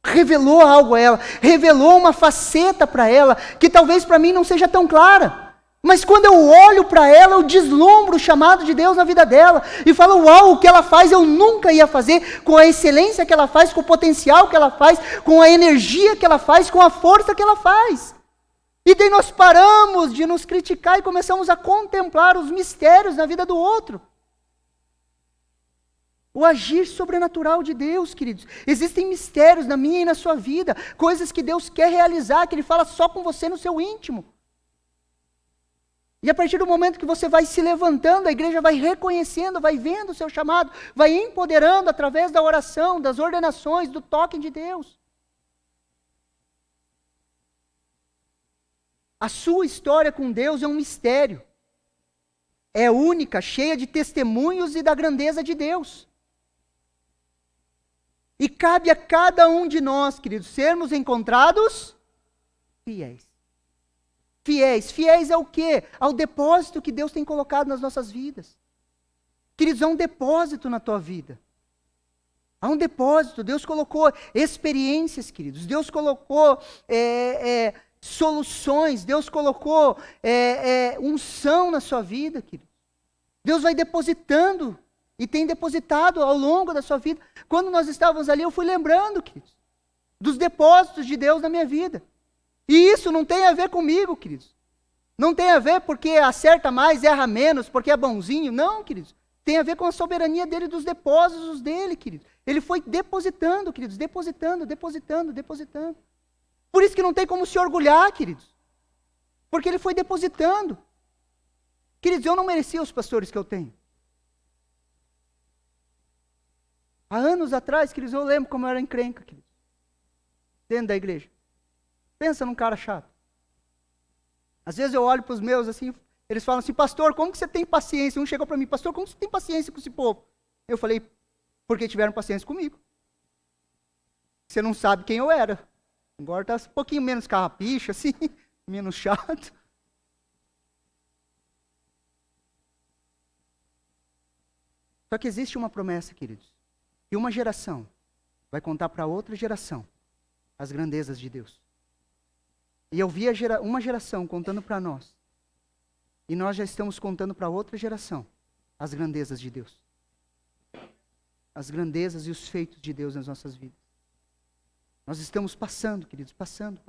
Revelou algo a ela, revelou uma faceta para ela, que talvez para mim não seja tão clara. Mas quando eu olho para ela, eu deslumbro o chamado de Deus na vida dela. E falo, uau, o que ela faz eu nunca ia fazer, com a excelência que ela faz, com o potencial que ela faz, com a energia que ela faz, com a força que ela faz. E daí nós paramos de nos criticar e começamos a contemplar os mistérios na vida do outro. O agir sobrenatural de Deus, queridos. Existem mistérios na minha e na sua vida, coisas que Deus quer realizar, que Ele fala só com você no seu íntimo. E a partir do momento que você vai se levantando, a igreja vai reconhecendo, vai vendo o seu chamado, vai empoderando através da oração, das ordenações, do toque de Deus. A sua história com Deus é um mistério. É única, cheia de testemunhos e da grandeza de Deus. E cabe a cada um de nós, queridos, sermos encontrados fiéis. Fiéis ao quê? Ao depósito que Deus tem colocado nas nossas vidas. Queridos, há um depósito na tua vida. Há um depósito. Deus colocou experiências, queridos. Deus colocou soluções. Deus colocou unção na sua vida, queridos. Deus vai depositando e tem depositado ao longo da sua vida. Quando nós estávamos ali, eu fui lembrando, queridos, dos depósitos de Deus na minha vida. E isso não tem a ver comigo, queridos. Não tem a ver porque acerta mais, erra menos, porque é bonzinho. Não, queridos. Tem a ver com a soberania dele, dos depósitos dele, queridos. Ele foi depositando, queridos, depositando. Por isso que não tem como se orgulhar, queridos. Porque ele foi depositando. Queridos, eu não merecia os pastores que eu tenho. Há anos atrás, queridos, eu lembro como eu era encrenca, queridos. Dentro da igreja. Pensa num cara chato. Às vezes eu olho para os meus assim, eles falam assim, pastor, como que você tem paciência? Um chegou para mim, pastor, como você tem paciência com esse povo? Eu falei, porque tiveram paciência comigo. Você não sabe quem eu era. Agora está um pouquinho menos carrapicho, assim, menos chato. Só que existe uma promessa, queridos. E uma geração vai contar para outra geração as grandezas de Deus. E eu vi uma geração contando para nós. E nós já estamos contando para outra geração as grandezas de Deus. As grandezas e os feitos de Deus nas nossas vidas. Nós estamos passando, queridos, passando.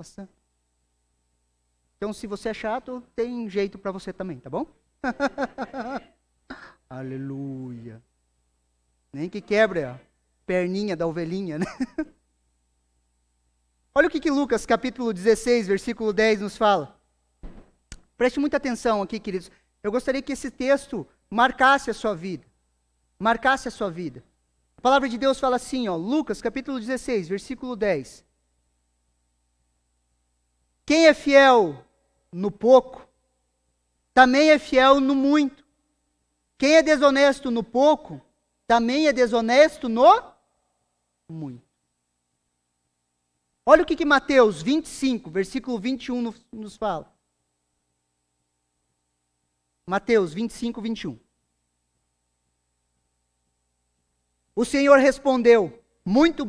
Então, se você é chato, tem jeito para você também, tá bom? Aleluia. Nem que quebre a perninha da ovelhinha, né? Olha o que Lucas, capítulo 16, versículo 10 nos fala. Preste muita atenção aqui, queridos. Eu gostaria que esse texto marcasse a sua vida. Marcasse a sua vida. A palavra de Deus fala assim, ó, Lucas, capítulo 16, versículo 10. Quem é fiel no pouco, também é fiel no muito. Quem é desonesto no pouco, também é desonesto no muito. Olha o que Mateus 25, versículo 21 nos fala. Mateus 25, 21. O Senhor respondeu, muito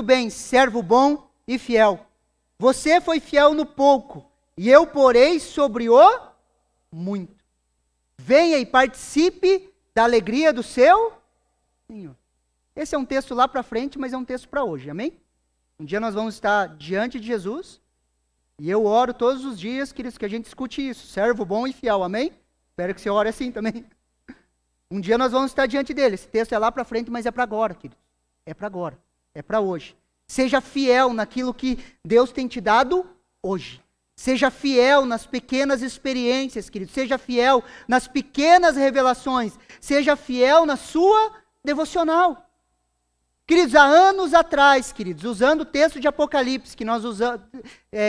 bem, servo bom e fiel. Você foi fiel no pouco, e eu porei sobre o muito. Venha e participe da alegria do seu Senhor. Esse é um texto lá para frente, mas é um texto para hoje, amém? Um dia nós vamos estar diante de Jesus, e eu oro todos os dias, queridos, que a gente escute isso, servo bom e fiel, amém? Espero que você ore assim também. Um dia nós vamos estar diante dele, esse texto é lá para frente, mas é para agora, queridos. É para agora, é para hoje. Seja fiel naquilo que Deus tem te dado hoje. Seja fiel nas pequenas experiências, querido. Seja fiel nas pequenas revelações. Seja fiel na sua devocional. Queridos, há anos atrás, queridos, usando o texto de Apocalipse que nós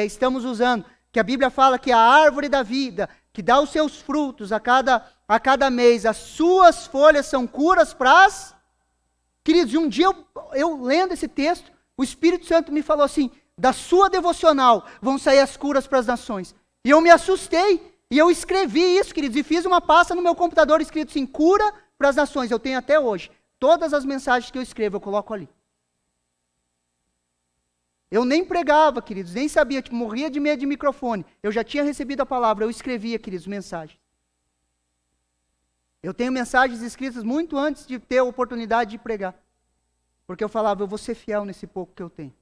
estamos usando, que a Bíblia fala que a árvore da vida, que dá os seus frutos a cada mês, as suas folhas são curas para as... Queridos, um dia eu lendo esse texto, o Espírito Santo me falou assim, da sua devocional vão sair as curas para as nações. E eu me assustei, e eu escrevi isso, queridos, e fiz uma pasta no meu computador escrito assim, cura para as nações. Eu tenho até hoje. Todas as mensagens que eu escrevo, eu coloco ali. Eu nem pregava, queridos, nem sabia, morria de medo de microfone. Eu já tinha recebido a palavra, eu escrevia, queridos, mensagens. Eu tenho mensagens escritas muito antes de ter a oportunidade de pregar. Porque eu falava, eu vou ser fiel nesse pouco que eu tenho.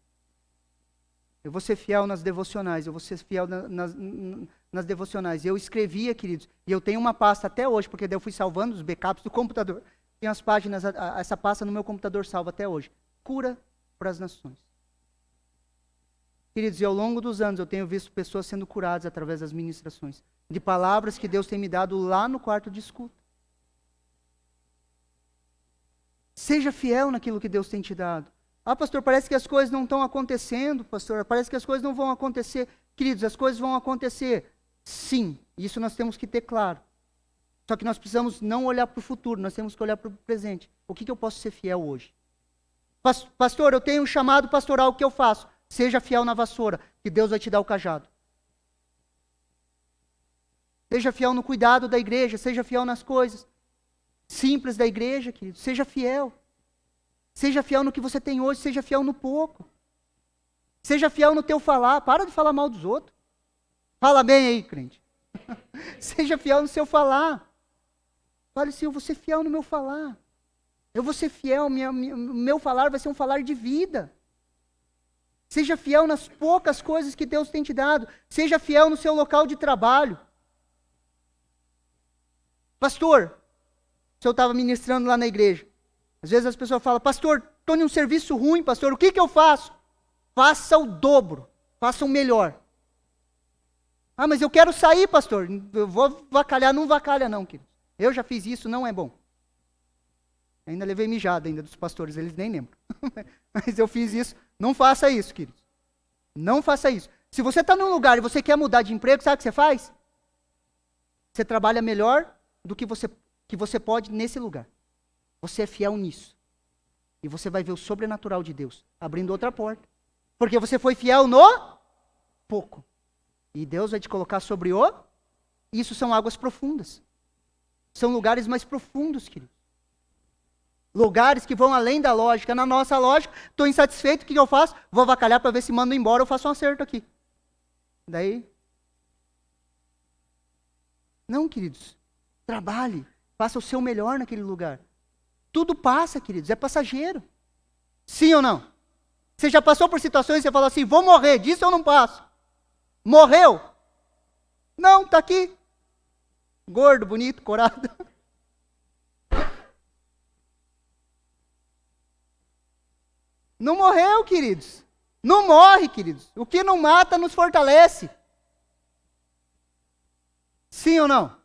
Eu vou ser fiel nas devocionais, eu vou ser fiel nas devocionais. Eu escrevia, queridos, e eu tenho uma pasta até hoje, porque daí eu fui salvando os backups do computador. Tem as páginas, essa pasta no meu computador salva até hoje. Cura para as nações. Queridos, e ao longo dos anos eu tenho visto pessoas sendo curadas através das ministrações. De palavras que Deus tem me dado lá no quarto de escuta. Seja fiel naquilo que Deus tem te dado. Ah, pastor, parece que as coisas não estão acontecendo, pastor. Parece que as coisas não vão acontecer. Queridos, as coisas vão acontecer. Sim, isso nós temos que ter claro. Só que nós precisamos não olhar para o futuro, nós temos que olhar para o presente. O que eu posso ser fiel hoje? Pastor, eu tenho um chamado pastoral, o que eu faço? Seja fiel na vassoura, que Deus vai te dar o cajado. Seja fiel no cuidado da igreja, seja fiel nas coisas simples da igreja, querido. Seja fiel. Seja fiel no que você tem hoje, seja fiel no pouco. Seja fiel no teu falar, para de falar mal dos outros. Fala bem aí, crente. Seja fiel no seu falar. Fale assim, eu vou ser fiel no meu falar. Eu vou ser fiel, meu falar vai ser um falar de vida. Seja fiel nas poucas coisas que Deus tem te dado. Seja fiel no seu local de trabalho. Pastor, se eu estava ministrando lá na igreja, às vezes as pessoas falam, pastor, estou em um serviço ruim, pastor, o que eu faço? Faça o dobro, faça o melhor. Ah, mas eu quero sair, pastor, eu vou vacalhar, não vacalha não, querido. Eu já fiz isso, não é bom. Ainda levei mijada ainda dos pastores, eles nem lembram. Mas eu fiz isso, não faça isso, queridos. Não faça isso. Se você está num lugar e você quer mudar de emprego, sabe o que você faz? Você trabalha melhor do que você pode nesse lugar. Você é fiel nisso. E você vai ver o sobrenatural de Deus abrindo outra porta. Porque você foi fiel no pouco. E Deus vai te colocar sobre o... Isso são águas profundas. São lugares mais profundos, querido. Lugares que vão além da lógica. Na nossa lógica, estou insatisfeito, o que eu faço? Vou avacalhar para ver se mando embora ou faço um acerto aqui. Daí... Não, queridos. Trabalhe. Faça o seu melhor naquele lugar. Tudo passa, queridos. É passageiro. Sim ou não? Você já passou por situações que você fala assim, vou morrer, disso eu não passo. Morreu? Não, está aqui. Gordo, bonito, corado. Não morreu, queridos. Não morre, queridos. O que não mata nos fortalece. Sim ou não?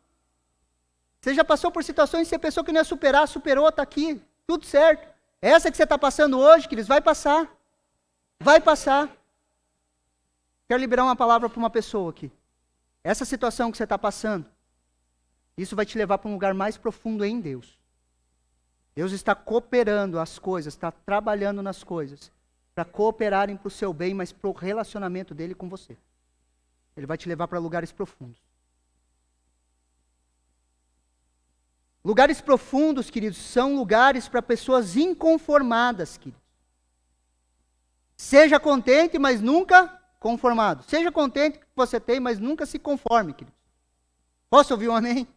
Você já passou por situações que você pensou que não ia superar, superou, está aqui. Tudo certo. Essa que você está passando hoje, queridos, vai passar. Vai passar. Quero liberar uma palavra para uma pessoa aqui. Essa situação que você está passando, isso vai te levar para um lugar mais profundo em Deus. Deus está cooperando as coisas, está trabalhando nas coisas, para cooperarem para o seu bem, mas para o relacionamento dele com você. Ele vai te levar para lugares profundos. Lugares profundos, queridos, são lugares para pessoas inconformadas, queridos. Seja contente, mas nunca conformado. Seja contente com o que você tem, mas nunca se conforme, queridos. Posso ouvir um amém?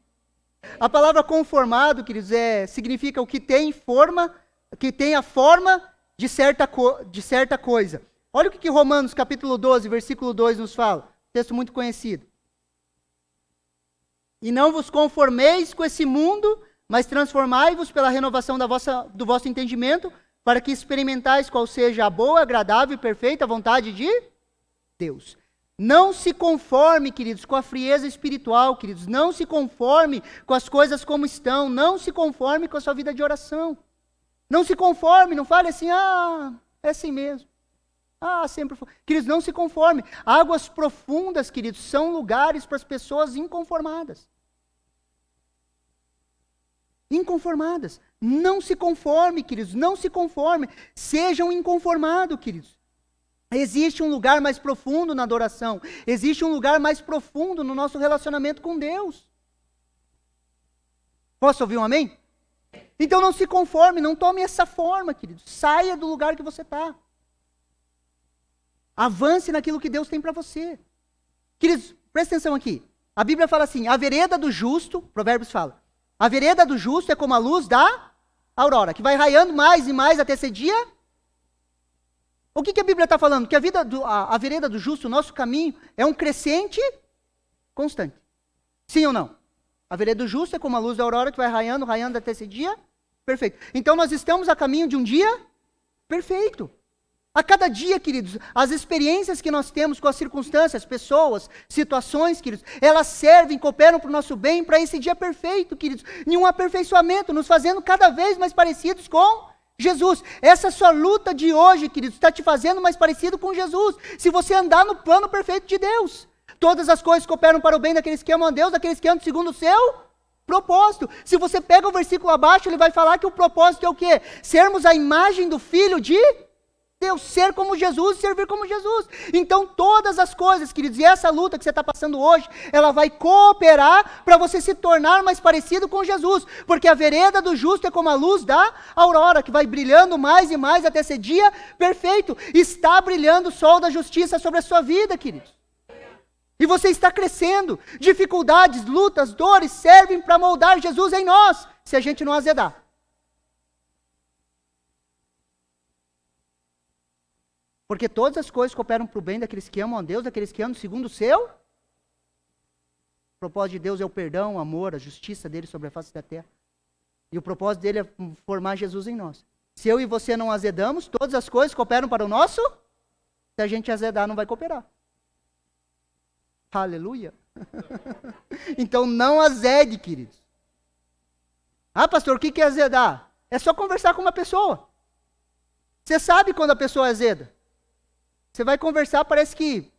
A palavra conformado, queridos, significa o que tem forma, que tem a forma de certa coisa. Olha o que Romanos capítulo 12, versículo 2 nos fala. Texto muito conhecido. E não vos conformeis com esse mundo, mas transformai-vos pela renovação do vosso entendimento, para que experimentais qual seja a boa, agradável e perfeita vontade de Deus. Não se conforme, queridos, com a frieza espiritual, queridos. Não se conforme com as coisas como estão. Não se conforme com a sua vida de oração. Não se conforme, não fale assim, é assim mesmo. Sempre foi. Queridos, não se conforme. Águas profundas, queridos, são lugares para as pessoas inconformadas. Inconformadas. Não se conforme, queridos, não se conforme. Sejam inconformados, queridos. Existe um lugar mais profundo na adoração. Existe um lugar mais profundo no nosso relacionamento com Deus. Posso ouvir um amém? Então não se conforme, não tome essa forma, queridos. Saia do lugar que você está. Avance naquilo que Deus tem para você. Queridos, presta atenção aqui. A Bíblia fala assim, a vereda do justo, Provérbios fala, a vereda do justo é como a luz da aurora, que vai raiando mais e mais até ser dia. O que a Bíblia está falando? Que a vereda do justo, o nosso caminho, é um crescente constante. Sim ou não? A vereda do justo é como a luz da aurora que vai raiando, raiando até esse dia perfeito. Então nós estamos a caminho de um dia perfeito. A cada dia, queridos, as experiências que nós temos com as circunstâncias, pessoas, situações, queridos, elas servem, cooperam para o nosso bem, para esse dia perfeito, queridos. Em um aperfeiçoamento, nos fazendo cada vez mais parecidos com Jesus. Essa sua luta de hoje, queridos, está te fazendo mais parecido com Jesus. Se você andar no plano perfeito de Deus. Todas as coisas cooperam para o bem daqueles que amam a Deus, daqueles que andam segundo o seu propósito. Se você pega o versículo abaixo, ele vai falar que o propósito é o quê? Sermos a imagem do Filho de Deus, ser como Jesus e servir como Jesus. Então todas as coisas, queridos, e essa luta que você está passando hoje, ela vai cooperar para você se tornar mais parecido com Jesus, porque a vereda do justo é como a luz da aurora, que vai brilhando mais e mais até ser dia perfeito. Está brilhando o sol da justiça sobre a sua vida, queridos. E você está crescendo. Dificuldades, lutas, dores servem para moldar Jesus em nós, se a gente não azedar. Porque todas as coisas cooperam para o bem daqueles que amam a Deus, daqueles que andam segundo o seu. O propósito de Deus é o perdão, o amor, a justiça dele sobre a face da terra. E o propósito dele é formar Jesus em nós. Se eu e você não azedamos, todas as coisas cooperam para o nosso. Se a gente azedar, não vai cooperar. Aleluia. Então não azede, queridos. Pastor, o que é azedar? É só conversar com uma pessoa. Você sabe quando a pessoa é azeda. Você vai conversar, parece que,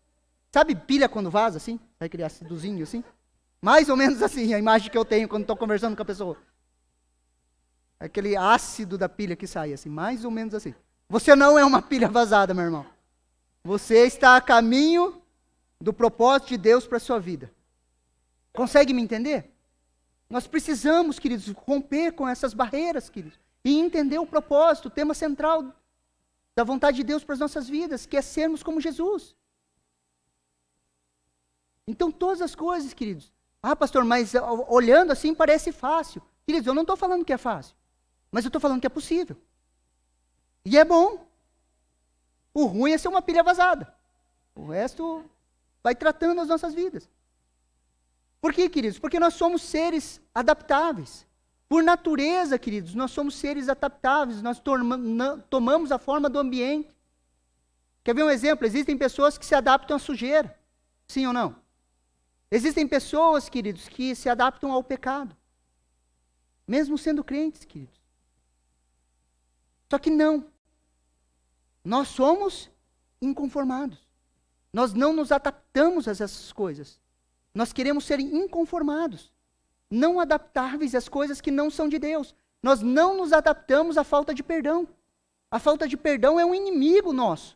sabe pilha quando vaza, assim? Vai aquele acidozinho, assim? Mais ou menos assim, a imagem que eu tenho quando estou conversando com a pessoa. Aquele ácido da pilha que sai, assim, mais ou menos assim. Você não é uma pilha vazada, meu irmão. Você está a caminho do propósito de Deus para a sua vida. Consegue me entender? Nós precisamos, queridos, romper com essas barreiras, queridos, e entender o propósito, o tema central da vontade de Deus para as nossas vidas, que é sermos como Jesus. Então, todas as coisas, queridos. Pastor, mas olhando assim parece fácil. Queridos, eu não estou falando que é fácil, mas eu estou falando que é possível. E é bom. O ruim é ser uma pilha vazada. O resto vai tratando as nossas vidas. Por quê, queridos? Porque nós somos seres adaptáveis. Por natureza, queridos, nós somos seres adaptáveis, nós tomamos a forma do ambiente. Quer ver um exemplo? Existem pessoas que se adaptam à sujeira, sim ou não? Existem pessoas, queridos, que se adaptam ao pecado, mesmo sendo crentes, queridos. Só que não. Nós somos inconformados. Nós não nos adaptamos a essas coisas. Nós queremos ser inconformados. Não adaptáveis às coisas que não são de Deus. Nós não nos adaptamos à falta de perdão. A falta de perdão é um inimigo nosso.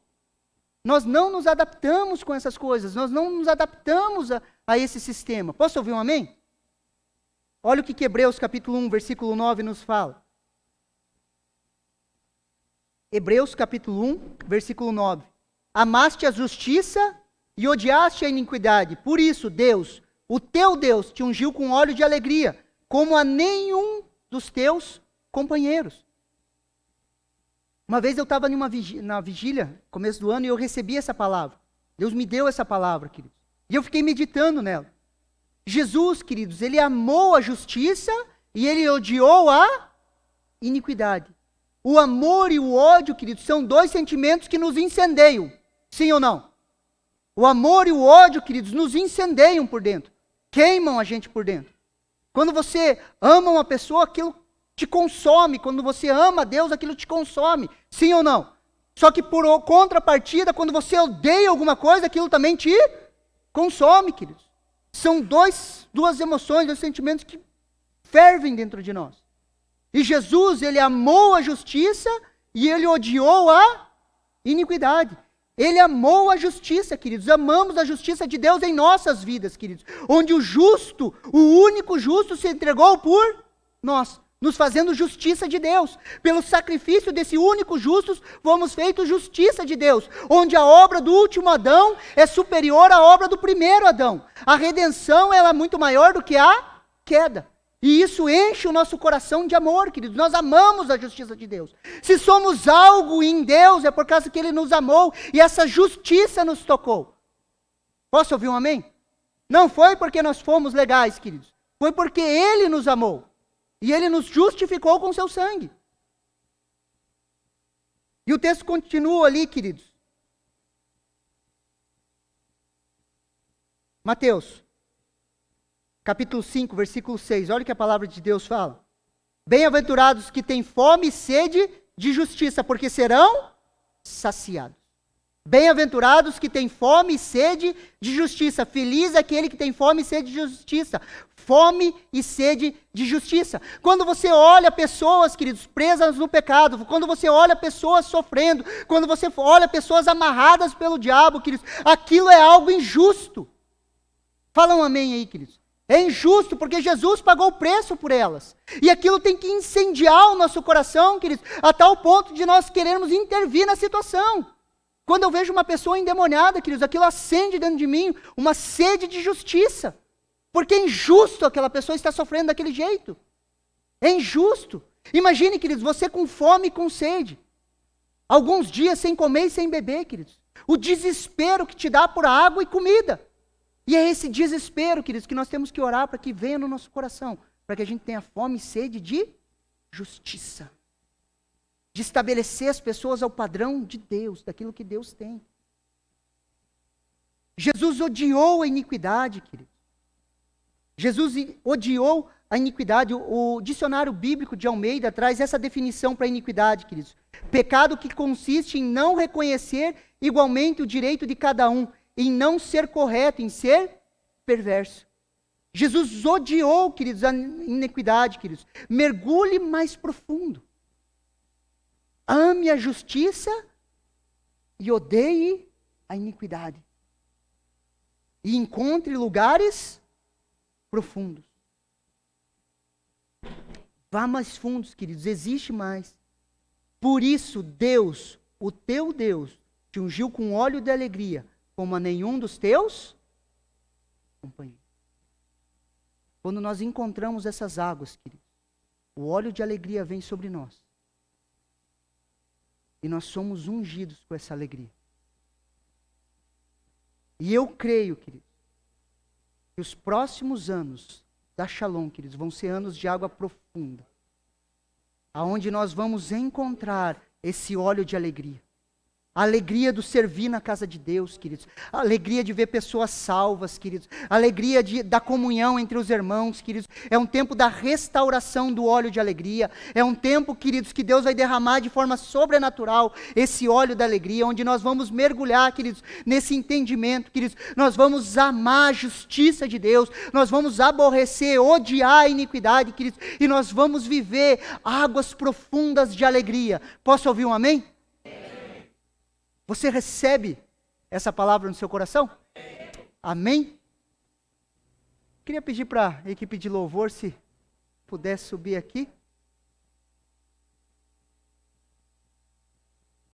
Nós não nos adaptamos com essas coisas. Nós não nos adaptamos a esse sistema. Posso ouvir um amém? Olha o que Hebreus capítulo 1, versículo 9 nos fala. Hebreus capítulo 1, versículo 9. Amaste a justiça e odiaste a iniquidade. Por isso, Deus, o teu Deus, te ungiu com óleo de alegria, como a nenhum dos teus companheiros. Uma vez eu estava na vigília, começo do ano, e eu recebi essa palavra. Deus me deu essa palavra, queridos. E eu fiquei meditando nela. Jesus, queridos, ele amou a justiça e ele odiou a iniquidade. O amor e o ódio, queridos, são dois sentimentos que nos incendeiam. Sim ou não? O amor e o ódio, queridos, nos incendeiam por dentro. Queimam a gente por dentro. Quando você ama uma pessoa, aquilo te consome. Quando você ama a Deus, aquilo te consome. Sim ou não? Só que por contrapartida, quando você odeia alguma coisa, aquilo também te consome, queridos. São duas emoções, dois sentimentos que fervem dentro de nós. E Jesus, ele amou a justiça e ele odiou a iniquidade. Ele amou a justiça, queridos. Amamos a justiça de Deus em nossas vidas, queridos. Onde o justo, o único justo, se entregou por nós, nos fazendo justiça de Deus. Pelo sacrifício desse único justo, fomos feitos justiça de Deus. Onde a obra do último Adão é superior à obra do primeiro Adão. A redenção, ela é muito maior do que a queda. E isso enche o nosso coração de amor, queridos. Nós amamos a justiça de Deus. Se somos algo em Deus, é por causa que Ele nos amou e essa justiça nos tocou. Posso ouvir um amém? Não foi porque nós fomos legais, queridos. Foi porque Ele nos amou. E Ele nos justificou com seu sangue. E o texto continua ali, queridos. Mateus, capítulo 5, versículo 6. Olha o que a palavra de Deus fala. Bem-aventurados que têm fome e sede de justiça, porque serão saciados. Bem-aventurados que têm fome e sede de justiça. Feliz aquele que tem fome e sede de justiça. Fome e sede de justiça. Quando você olha pessoas, queridos, presas no pecado, quando você olha pessoas sofrendo, quando você olha pessoas amarradas pelo diabo, queridos, aquilo é algo injusto. Fala um amém aí, queridos. É injusto porque Jesus pagou o preço por elas. E aquilo tem que incendiar o nosso coração, queridos, a tal ponto de nós querermos intervir na situação. Quando eu vejo uma pessoa endemoniada, queridos, aquilo acende dentro de mim uma sede de justiça. Porque é injusto aquela pessoa estar sofrendo daquele jeito. É injusto. Imagine, queridos, você com fome e com sede. Alguns dias sem comer e sem beber, queridos. O desespero que te dá por água e comida. E é esse desespero, queridos, que nós temos que orar para que venha no nosso coração. Para que a gente tenha fome e sede de justiça. De estabelecer as pessoas ao padrão de Deus, daquilo que Deus tem. Jesus odiou a iniquidade, queridos. Jesus odiou a iniquidade. O dicionário bíblico de Almeida traz essa definição para a iniquidade, queridos. Pecado que consiste em não reconhecer igualmente o direito de cada um, em não ser correto, em ser perverso. Jesus odiou, queridos, a iniquidade, queridos. Mergulhe mais profundo. Ame a justiça e odeie a iniquidade. E encontre lugares profundos. Vá mais fundos, queridos, existe mais. Por isso, Deus, o teu Deus, te ungiu com óleo de alegria, como a nenhum dos teus companheiros. Quando nós encontramos essas águas, queridos, o óleo de alegria vem sobre nós. E nós somos ungidos com essa alegria. E eu creio, queridos, que os próximos anos da Shalom, queridos, vão ser anos de água profunda. Aonde nós vamos encontrar esse óleo de alegria. A alegria do servir na casa de Deus, queridos. A alegria de ver pessoas salvas, queridos. A alegria da comunhão entre os irmãos, queridos. É um tempo da restauração do óleo de alegria. É um tempo, queridos, que Deus vai derramar de forma sobrenatural esse óleo da alegria, onde nós vamos mergulhar, queridos, nesse entendimento, queridos. Nós vamos amar a justiça de Deus. Nós vamos aborrecer, odiar a iniquidade, queridos. E nós vamos viver águas profundas de alegria. Posso ouvir um amém? Você recebe essa palavra no seu coração? Amém? Queria pedir para a equipe de louvor, se pudesse subir aqui.